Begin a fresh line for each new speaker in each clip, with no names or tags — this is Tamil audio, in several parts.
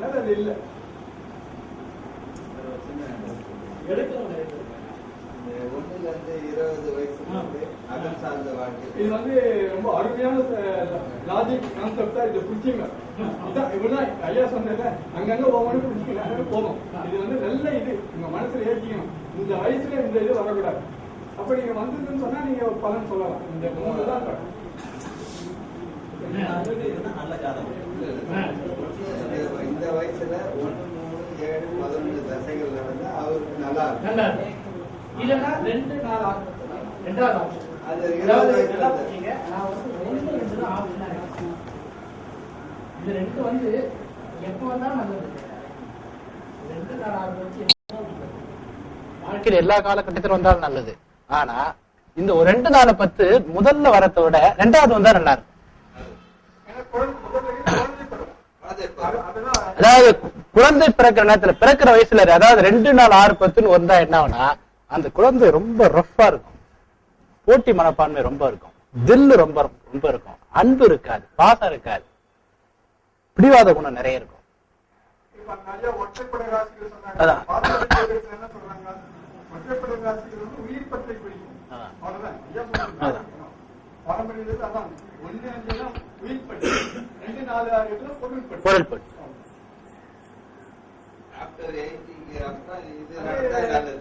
அதனால அது இல்லை.
ஒண்ணுல இருந்து 20 வயசுல அகம் சார்ந்த வாழ்க்கை.
இது வந்து ரொம்ப அருமையான லாஜிக் கான்செப்டா இது புரிஞ்சுங்க. இதான் இவ்வளவுதான் ஐயா சொன்னல, அங்கங்க ஒவ்வொன்றும் புரிஞ்சுக்கலாம் போதும். இது வந்து நல்ல இது உங்க மனசுல ஏற்றிக்கணும். இந்த வயசுல இந்த இது வரக்கூடாது. அப்ப நீங்க வந்ததுன்னு சொன்னா நீங்க பலன் சொல்லலாம். இந்த 3 தான்
நல்ல ஜாதகம்.
இந்த வயசுல 1, 3, 7, 11 தசைகள் நடந்தா அவருக்கு நல்லா இருக்கும்.
இல்லைன்னா 2, 4 ரெண்டாவது ஆப்ஷன்.
அது 20 வயசுல
நான் வந்து 2 தான் ஆப்ஷனா இருக்கு. இது 2 வந்து எப்போ வந்தா நல்லது. 2, 4, 6 வச்சு
வாழ்க்கையில் எல்லா காலகட்டத்திலும் வந்தாலும் நல்லது. ஆனா இந்த ஒரு 2, 4, 10 முதல்ல வரத்தை விட 2வது வந்தா நல்லா இருக்கும். அதாவது குழந்தை பிறக்கிற நேரத்துல பிறக்கிற வயசுல அதாவது 2, 4, 6, 10 வந்தா என்ன ஆகுனா அந்த குழந்தை ரொம்ப ரஃப்பா இருக்கும், போட்டி மனப்பான்மை ரொம்ப இருக்கும், தில்லு ரொம்ப ரொம்ப இருக்கும், அன்பு இருக்காது, பாசம் இருக்காது, பிடிவாத குணம் நிறைய இருக்கும்.
ஒற்றைப்படை ராசிகள் சொன்னாங்க. என்ன சொல்றாங்க? ஒற்றைப்படை ராசிகள் வந்து உயிர் பற்றை குறிக்கும். அவ்வளவுதான். பாரம்பரியத்தில் அதான் 1, 5 உயிர் பற்று, 2, 4, 6 பொருள் பற்று.
பொருள் பற்று.
ஆஃப்டர் 80 அப்புறம் இது நடந்தா நல்லது.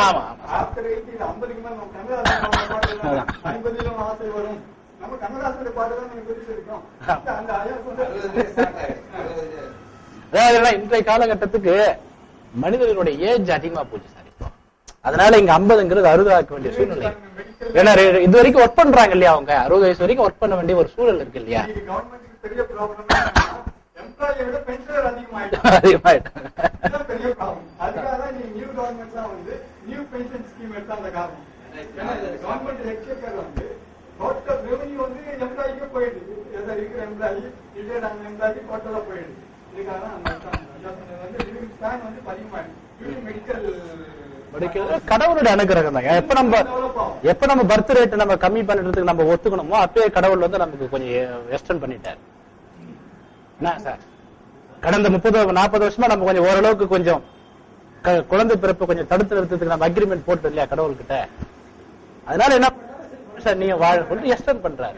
ஆமா
ஆஃப்டர் 80 50க்கு மேல நம்ம கண்ணதாசன் பாடலாம். 50லும் ஆசை வரும். நம்ம கண்ணதாசனுடைய பாடலாம் நீங்க பிரிச்சிருக்கோம். அந்த ஐயா
அதாவது இன்றைய காலகட்டத்துக்கு மனிதர்களுடைய ஏஜ் அதிகமா போச்சு சார். இப்போ அதனால இங்க 50ங்கிறது 60 ஆக்க வேண்டிய சூழ்நிலை. ஏன்னா இது வரைக்கும் ஒர்க் பண்றாங்க இல்லையா, அவங்க 60 வயசு வரைக்கும் ஒர்க் பண்ண வேண்டிய ஒரு சூழல் இருக்கு இல்லையா.
கவர்மெண்ட்டுக்கு பெரிய ப்ராப்ளம் எம்ப்ளாயை விட பென்ஷனர் அதிகமாயிட்டாங்க. பெரிய ப்ராப்ளம். அதுக்காக தான் நீங்க நியூ கவர்மெண்ட் தான் வந்து நியூ பென்ஷன் ஸ்கீம் எடுத்தா அந்த காரணம். கவர்மெண்ட் எக்ஸ்சேக்கர் வந்து டோட்டல் ரெவன்யூ வந்து எம்ப்ளாய்க்கு போயிடுது. இருக்கிற எம்ப்ளாயி ரிட்டையர்ட் ஆன எம்ப்ளாய்க்கு டோட்டலா போயிடுது. இதுக்காக வந்து லிவிங் ஸ்பேன் வந்து அதிகமாயிடுது. மெடிக்கல்
கடவுளுடைய அனுகிரகம் தான். எப்ப நம்ம பர்த் ரேட் நம்ம கம்மி பண்ணிட்டு நம்ம ஒத்துக்கணுமோ அப்பயே கடவுள் வந்து நமக்கு கொஞ்சம் எக்ஸ்டெண்ட் பண்ணிட்டாரு. என்ன சார், கடந்த 30-40 வருஷமா நம்ம கொஞ்சம் ஓரளவுக்கு கொஞ்சம் குழந்தை பிறப்பு கொஞ்சம் தடுத்து நிறுத்தத்துக்கு நம்ம அக்ரிமெண்ட் போட்டு இல்லையா கடவுள் கிட்ட. அதனால என்ன சார் நீங்க வாழ சொல்லி எக்ஸ்டெண்ட் பண்றாரு.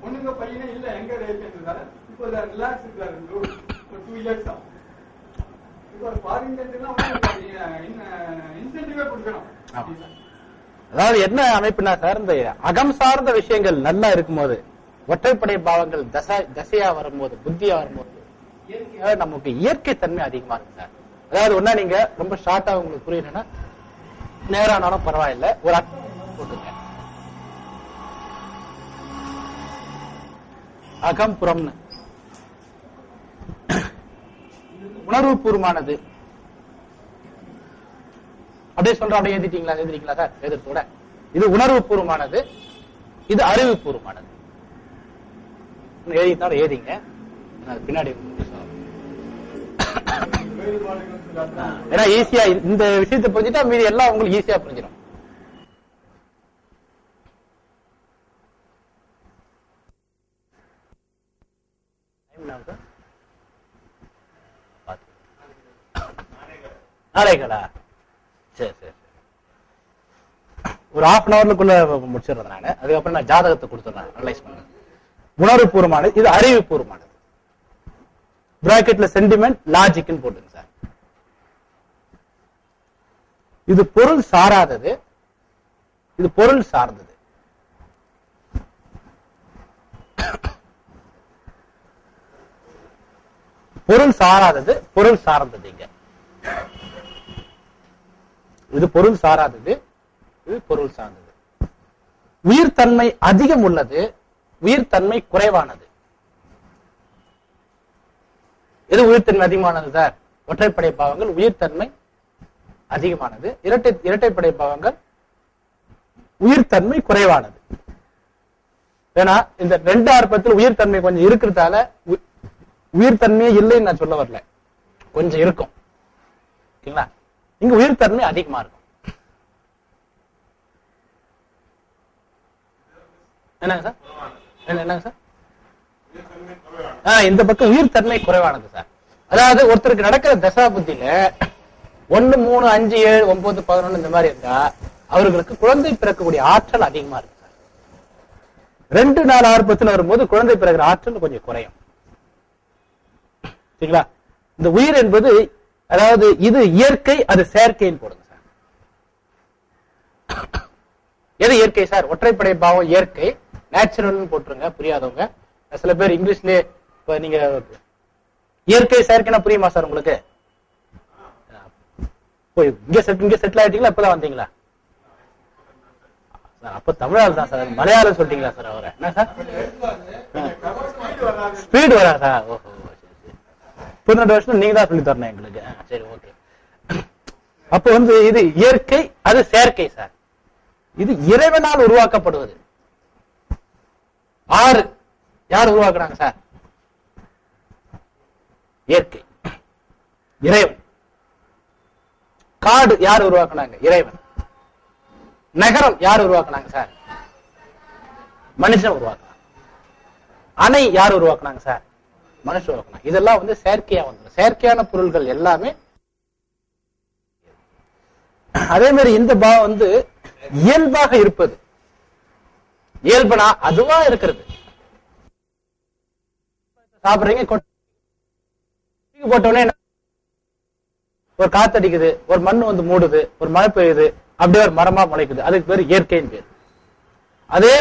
பொண்ணுங்க பையனே இல்ல எங்க ரேட் இப்போ ரிலாக்ஸ் இருக்காரு 2 இயர்ஸ்.
அதாவது என்ன அமைப்புனா சார், இந்த அகம் சார்ந்த விஷயங்கள் நல்லா இருக்கும்போது, ஒற்றைப்படை பாவங்கள் தசையா வரும்போது, புத்தியா வரும்போது நமக்கு இயற்கை தன்மை அதிகமா இருக்கு சார். அதாவது ஒன்னா நீங்க ரொம்ப ஷார்ட்டா உங்களுக்கு புரியணும்னா நேரானாலும் பரவாயில்ல, ஒரு அர்த்தம் போட்டுங்க. அகம் புறம்னு உணர்வு பூர்வமானது. அப்படியே சொல்ற அப்படியே எழுதிட்டீங்களா சார்? எதிர்த்தோட இது உணர்வு பூர்வமானது, இது அறிவு பூர்வமானது. எழுதினாலும் எழுதிங்க, பின்னாடி ஏன்னா ஈஸியா இந்த விஷயத்தை புரிஞ்சுட்டா மீதி எல்லாம் உங்களுக்கு ஈஸியா புரிஞ்சிடும். நாளைகளா? சரி சரி, ஒரு ½ an hourக்குள்ள முடிச்சிடுறேன் நான். அதுக்கப்புறம் நான் ஜாதகத்தை கொடுத்துறேன், அனலைஸ் பண்ண. உணர்வு பூர்வமானது, இது அறிவு பூர்வமானது. பிராக்கெட்ல சென்டிமெண்ட் லாஜிக்னு போட்டுங்க சார். இது பொருள் சாராதது, இது பொருள் சார்ந்தது. பொருள் சாராதது, பொருள் சார்ந்தது. இங்க இது பொருள் சாராதது, இது பொருள் சார்ந்தது. உயிர்த்தன்மை அதிகம் உள்ளது, உயிர்த்தன்மை குறைவானது. எது உயிர்த்தன்மை அதிகமானது சார்? ஒற்றைப்படை பாவங்கள் உயிர்த்தன்மை அதிகமானது, இரட்டைப்படை பாவங்கள் உயிர்த்தன்மை குறைவானது. ஏன்னா இந்த 2 ஆர்ப்பத்தில் உயிர்த்தன்மை கொஞ்சம் இருக்கிறதால உயிர்த்தன்மையே இல்லைன்னு நான் சொல்ல வரல, கொஞ்சம் இருக்கும். ஓகேங்களா? இங்க உயிர் தன்மை அதிகமா இருக்கும். என்னங்க சார்? என்னங்க சார்? இந்த பக்கம் உயிர் தன்மை குறைவானது சார். அதாவது ஒருத்தருக்கு நடக்கிற தசா புத்தியில 1, 3, 5, 7, 9, 11 இந்த மாதிரி இருந்தா அவர்களுக்கு குழந்தை பிறக்கக்கூடிய ஆற்றல் அதிகமா இருக்கு சார். 2, 4, 6, 10 வரும்போது குழந்தை பிறகுற ஆற்றல் கொஞ்சம் குறையும். சரிங்களா? இந்த உயிர் என்பது அதாவது இது இயற்கை, அது செயற்கைன்னு போடுங்க சார். எது இயற்கை சார்? ஒற்றைப்படை பாவம் இயற்கை, நேச்சுரல் போட்டுருங்க புரியாதவங்க. சில பேர் இங்கிலீஷ்லயே இப்ப நீங்க இயற்கை செயற்கைனா புரியுமா சார் உங்களுக்கு? இங்க செட்டில் ஆயிட்டீங்களா? இப்பதான் வந்தீங்களா? அப்ப தமிழால் தான் சார். மலையாளம் சொல்லிட்டீங்களா சார்? அவரை என்ன சார் ஸ்பீடு வராதா? ஓஹோ, 12 வருஷம் நீங்க தான் சொல்லி தரணும் எங்களுக்கு. சரி, ஓகே. அப்ப இது இயற்கை, அது செயற்கை சார். இது இறைவனால் உருவாக்கப்படுவது. 6 யார் உருவாக்குறாங்க சார்? இயற்கை, இறைவன். காடு யார் உருவாக்குனாங்க? இறைவன். நகரம் யார் உருவாக்குனாங்க சார்? மனுஷன் உருவாக்குனாங்க. அணை யார் உருவாக்குனாங்க சார்? மனுஷன் உருவாக்குனாங்க. இதெல்லாம் செயற்கையா செயற்கையான பொருள்கள் எல்லாமே. அதே மாதிரி இந்த பாவம் இயல்பாக இருப்பது. இயல்பனா அதுவா இருக்கிறது. சாப்பிடுறீங்க, போட்டோடனே ஒரு காத்தடிக்குது, ஒரு மண் மூடுது, ஒரு மழை பெய்யுது, அப்படியே ஒரு மரமா முளைக்குது. அதுக்கு பேரு இயற்கைன்னு பேரு. அதே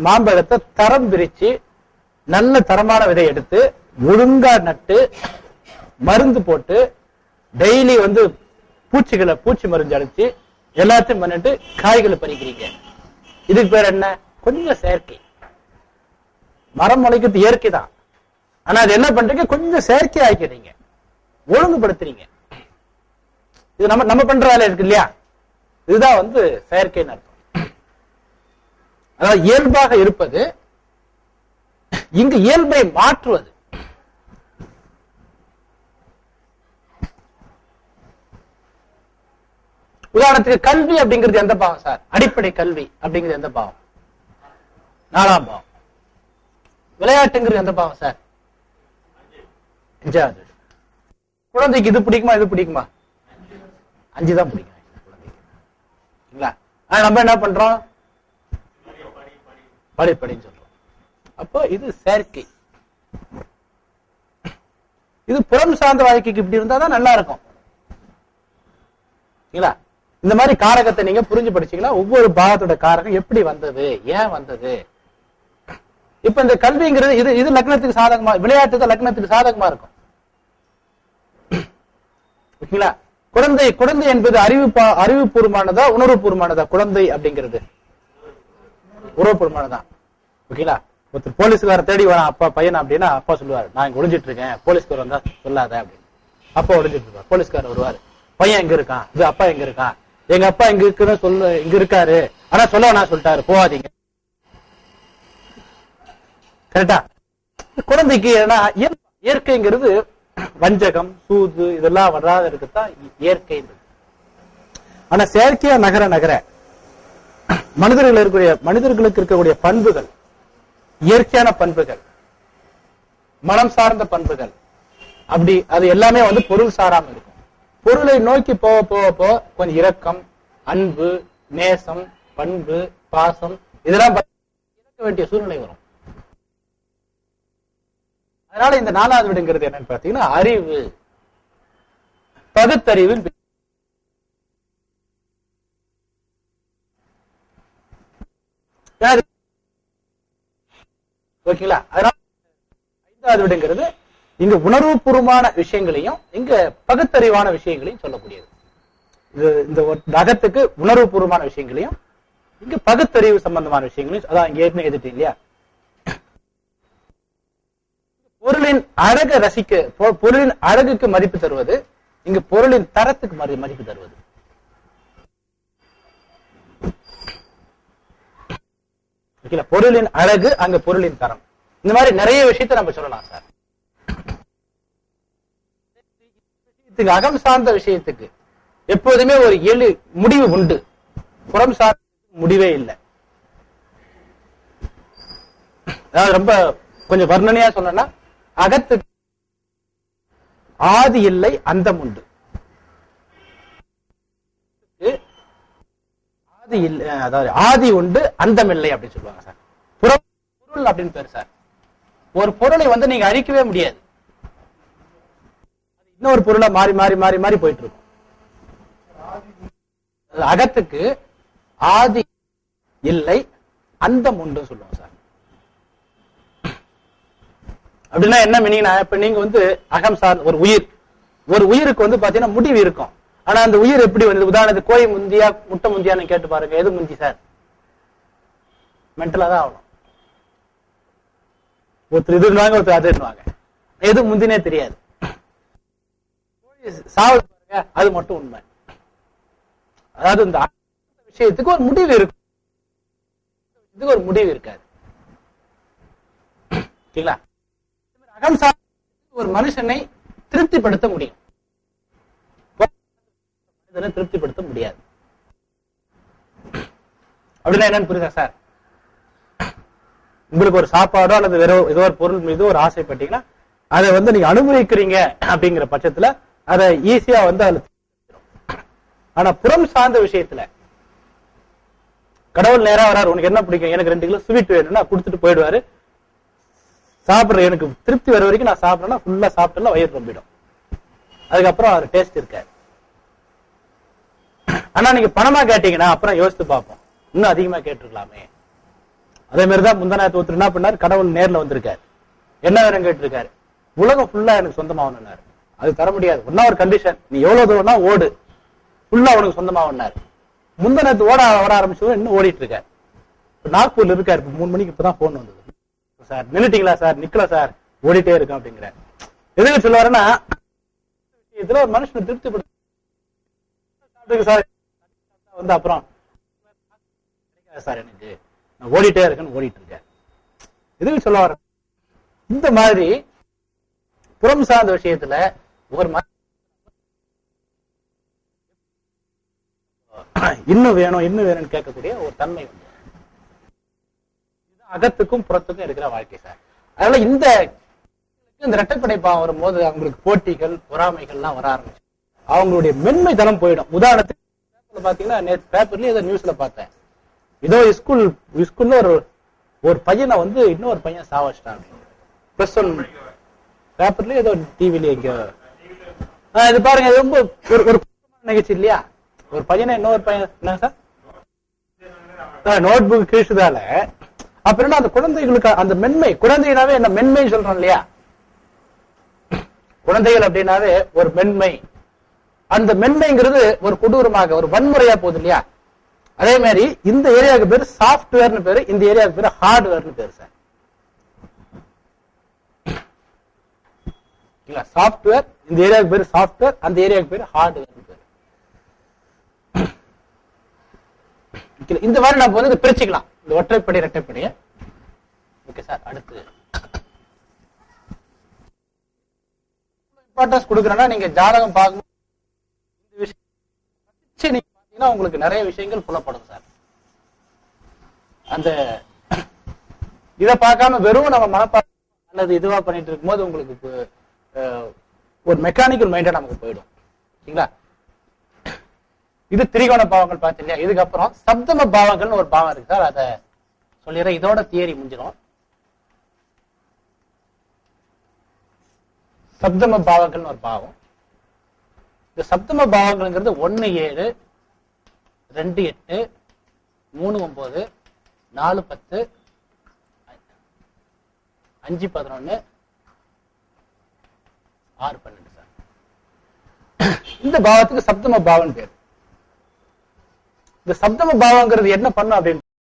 மாம்பழத்தை தரம் பிரிச்சு நல்ல தரமான விதை எடுத்து ஒழுங்கா நட்டு மருந்து போட்டு டெய்லி பூச்சி மருந்து அடிச்சு எல்லாத்தையும் பண்ணிட்டு காய்களை பறிக்கிறீங்க. இதுக்கு பேர் என்ன? கொஞ்சம் செயற்கை. மரம் முளைக்கிறது இயற்கை தான். ஆனா அது என்ன பண்றீங்க? கொஞ்சம் செயற்கை ஆக்கிறீங்க, ஒழுங்குபடுத்துறீங்க. இது நம்ம பண்ற வேலை இருக்கு இல்லையா? இதுதான் செயற்கைன்னு அர்த்தம். அதாவது இயல்பாக இருப்பது, இங்கு இயல்பை மாற்றுவது. உதாரணத்துக்கு கல்வி அப்படிங்கிறது எந்த பாவம் சார்? அடிப்படை கல்வி அப்படிங்கிறது எந்த பாவம்? 4ஆம் பாவம். விளையாட்டுங்கிறது எந்த பாவம் சார்? 5வது. குழந்தைக்கு இது பிடிக்குமா, இது பிடிக்குமா? 5 தான் பிடிக்கும் குழந்தைக்கு. நம்ம என்ன பண்றோம்? படின்னு சொல்றோம். அப்போ இது செயற்கை. இது புறம் சார்ந்த வாழ்க்கைக்கு இப்படி இருந்தாதான் நல்லா இருக்கும். இந்த மாதிரி காரகத்தை நீங்க புரிஞ்சு படிச்சீங்கன்னா ஒவ்வொரு பாகத்தோட காரகம் எப்படி வந்தது, ஏன் வந்தது. இப்ப இந்த கல்விங்கிறது இது லக்னத்துக்கு சாதகமா, விளையாட்டு தான் லக்னத்துக்கு சாதகமா இருக்கும். ஓகேங்களா? குழந்தை என்பது அறிவுபூர்வமானதா உணர்வுபூர்வமானதா? குழந்தை அப்படிங்கிறது உறவுபூர்வமானதான். ஓகேங்களா? ஒருத்தர் போலீஸ்கார தேடி வரான் அப்பா பையன் அப்படின்னா அப்பா சொல்லுவாரு, நான் இங்க ஒளிஞ்சிட்டு இருக்கேன், போலீஸ்கார் வந்தா சொல்லாத அப்படின்னு. அப்பா ஒளிஞ்சிட்டு இருப்பார். போலீஸ்காரர் வருவாரு, பையன் எங்க இருக்கான், இது அப்பா எங்க இருக்கான், எங்க அப்பா எங்க இருக்குன்னு இங்க இருக்காரு, ஆனா சொல்ல நான் சொல்லிட்டாரு போவாதீங்க. கரெக்டா? குழந்தைக்கு ஏன்னா இயற்கைங்கிறது வஞ்சகம், சூது இதெல்லாம் வராத இருக்குதான் இயற்கை. ஆனா செயற்கையா நகர மனிதர்களுக்கு இருக்கக்கூடிய பண்புகள், இயற்கையான பண்புகள், மனம் சார்ந்த பண்புகள், அப்படி அது எல்லாமே பொருள் சாராம இருக்கும். பொருளை நோக்கி போக போக போக கொஞ்சம் இரக்கம், அன்பு, நேசம், பண்பு, பாசம் இதெல்லாம் இழக்க வேண்டிய சூழ்நிலை வரும். அதனால இந்த 4வது வீடுங்கிறது என்னன்னு பாத்தீங்கன்னா அறிவு, பகுத்தறிவு. ஓகேங்களா? அதனால 5வது வீடுங்கிறது இங்க உணர்வுபூர்வமான விஷயங்களையும் இங்க பகுத்தறிவான விஷயங்களையும் சொல்லக்கூடியது. இந்த அகத்துக்கு உணர்வுபூர்வமான விஷயங்களையும் இங்க பகுத்தறிவு சம்பந்தமான விஷயங்களையும், அதான் இங்க ஏற்கனவே எழுதிட்டு இல்லையா? பொருளின் அழக பொருளின் அழகுக்கு மதிப்பு தருவது, இங்க பொருளின் தரத்துக்கு மதிப்பு தருவது. பொருளின் அழகு, அங்க பொருளின் தரம். இந்த மாதிரி நிறைய விஷயத்தை நம்ம சொல்லலாம் சார். அகம் சார்ந்த விஷயத்துக்கு எப்போதுமே ஒரு முடிவு உண்டு, புறம் சார்ந்த முடிவே இல்லை. அதாவது ரொம்ப கொஞ்சம் வர்ணனையா சொன்னா, அகத்துக்கு ஆதி இல்லை அந்தம் உண்டு. ஆதி இல்லை, அதாவது ஆதி உண்டு அந்தம் இல்லை அப்படின்னு சொல்லுவாங்க சார். பொருள் அப்படின்னு பேரு சார். ஒரு பொருளை நீங்க அழிக்கவே முடியாது, இன்னொரு பொருளா மாறி மாறி மாறி மாறி போயிட்டு இருக்கும். அகத்துக்கு ஆதி இல்லை அந்தம் உண்டு சொல்லுவாங்க சார். அப்படின்னா என்ன மீனிங்? இப்ப நீங்க அகம் சார் ஒரு உயிருக்கு பாத்தீங்கன்னா முடிவு இருக்கும். ஆனா அந்த உயிர் எப்படி வந்து, உதாரணத்துக்கு கோழி முந்தியா முட்டை முந்தியான்னு கேட்டு பாருங்க, எது முந்தி சார்? மென்டலா தான் ஆகணும். ஒருத்தர் இதுவாங்க, ஒருத்தர் அதுவாங்க, எது முந்தினே தெரியாது. சாவல் பாருங்க, அது மட்டும் உண்மை. அதாவது இந்த விஷயத்துக்கு ஒரு முடிவு இருக்கும், இதுக்கு ஒரு முடிவு இருக்காது. அகம் சார் ஒரு மனுஷனை திருப்திப்படுத்த முடியும், திருப்திப்படுத்த முடியாது. அப்படின்னா என்னன்னு புரியுதா சார்? உங்களுக்கு ஒரு சாப்பாடோ அல்லது வேற ஏதோ ஒரு பொருள் மீது ஒரு ஆசைப்பட்டீங்கன்னா அதை நீங்க அனுபவிக்கிறீங்க அப்படிங்கிற பட்சத்துல அதை ஈஸியா அதுல. ஆனா புறம் சார்ந்த விஷயத்துல கடவுள் நேரா வராரு, உனக்கு என்ன பிடிக்கும்? எனக்கு 2 கிலோ ஸ்வீட் வேணும்னா கொடுத்துட்டு போயிடுவாரு. சாப்பிடுற எனக்கு திருப்தி வர வரைக்கும் நான் சாப்பிடறேன்னா ஃபுல்லா சாப்பிட்டா வயிறு ரொம்பிடும். அதுக்கப்புறம் அது டேஸ்ட் இருக்காது. ஆனா நீங்க பணமா கேட்டீங்கன்னா அப்புறம் யோசித்து பார்ப்போம், இன்னும் அதிகமா கேட்டிருக்கலாமே. அதே மாதிரிதான் முந்தநாயத்து ஒருத்தர் என்ன பண்ணாரு, கடவுள் நேர்ல வந்திருக்காரு, என்ன வேணும் கேட்டிருக்காரு, உலகம் ஃபுல்லா எனக்கு சொந்தமாகணும்னாரு. அது தர முடியாது, ஒன்னா ஒரு கண்டிஷன், நீ எவ்வளவு தூரம்னா ஓடு, ஃபுல்லா உனக்கு சொந்தமாகணும்னாரு. முந்தநாயத்து வர ஆரம்பிச்சதும் இன்னும் ஓடிட்டு இருக்காரு. நாக்பூர்ல இருக்காரு, 3 மணிக்கு இப்பதான் போன் வந்தது. சார் நின்னுட்டீங்களா சார்? நிக்கல சார், ஓடிட்டே இருக்கும் அப்படிங்கிற. எதுக்கு சொல்ல வரேன்னா, இதுல ஒரு மனுஷனை திருப்திப்படுத்த சார் அப்புறம் சார் எனக்கு நான் ஓடிட்டே இருக்கேன்னு ஓடிட்டு இருக்கேன். எதுக்கு சொல்ல வர, இந்த மாதிரி புறம் சார்ந்த விஷயத்துல ஒரு இன்னும் வேணும் இன்னும் வேணும்னு கேட்கக்கூடிய ஒரு தன்மை உண்டு. அகத்துக்கும் புறத்துக்கும் இருக்கிற வாழ்க்கை சார். அதனால இந்த இரட்டைப்படை பாவம் வரும்போது அவங்களுக்கு போட்டிகள் பொறாமைகள்லாம் வர ஆரம்பிச்சு அவங்களுடைய மென்மை தனம் போயிடும். உதாரணத்துக்கு பாத்தீங்கன்னா நேற்று பேப்பர்லயே ஏதோ நியூஸ்ல பார்த்தேன், ஏதோ ஸ்கூல்ல ஒரு பையனை இன்னொரு பையன் சாவச்சிட்டான். பிளஸ் 1 பேப்பர்லயே ஏதோ டிவில இங்க இது பாருங்க, இது ரொம்ப ஒரு நிகழ்ச்சி இல்லையா? ஒரு பையனை இன்னொரு பையன் என்ன சார் நோட் புக் கிழிச்சதால அப்புறம் அந்த குழந்தைகளுக்கு அந்த மென்மை, குழந்தைனாவே என்ன மென்மை சொல்றோம் இல்லையா? குழந்தைகள் அப்படின்னாவே ஒரு மென்மை, அந்த மென்மைங்கிறது ஒரு கொடூரமாக ஒரு வன்முறையா போகுது இல்லையா? அதே மாதிரி இந்த ஏரியாவுக்கு பேரு சாஃப்ட்வேர்னு பேரு, இந்த ஏரியாவுக்கு பேரு ஹார்ட்வேர்னு பேரு சார். சாஃப்ட்வேர், இந்த ஏரியாவுக்கு பேரு சாஃப்ட்வேர், அந்த ஏரியாவுக்கு பேரு ஹார்ட்வேர்னு பேரு. இந்த மாதிரி நம்ம பிரிச்சுக்கலாம், இந்த ஒற்றைப்படை இரட்டைப்படைய. ஓகே சார், அடுத்து இம்பார்ட்டன்ஸ் கொடுக்குறேன்னா நீங்க ஜாதகம் பார்க்கும் இந்த விஷயம் நீங்க பாத்தீங்கன்னா உங்களுக்கு நிறைய விஷயங்கள் புலப்படும் சார். அந்த இதை பார்க்காம வெறும் நம்ம மனப்பாடம் அல்லது இதுவா பண்ணிட்டு இருக்கும்போது உங்களுக்கு ஒரு மெக்கானிக்கல் மைண்டா நமக்கு போயிடும். சரிங்களா? இது திரிகோண பாவங்கள் பார்த்து இல்லையா? இதுக்கப்புறம் சப்தம பாவங்கள்னு ஒரு பாவம் இருக்கு சார், அதை சொல்லிடுறேன், இதோட தியரி முடிஞ்சிடும். சப்தம பாவங்கள்னு ஒரு பாவம். இந்த சப்தம பாவங்கள்ங்கிறது 1 7 2 8 3 9 4 10 5 11 6 12 சார். இந்த பாவத்துக்கு சப்தம பாவம் பேர். இந்த சப்தம பாவங்கிறது என்ன பண்ணும் அப்படின்னு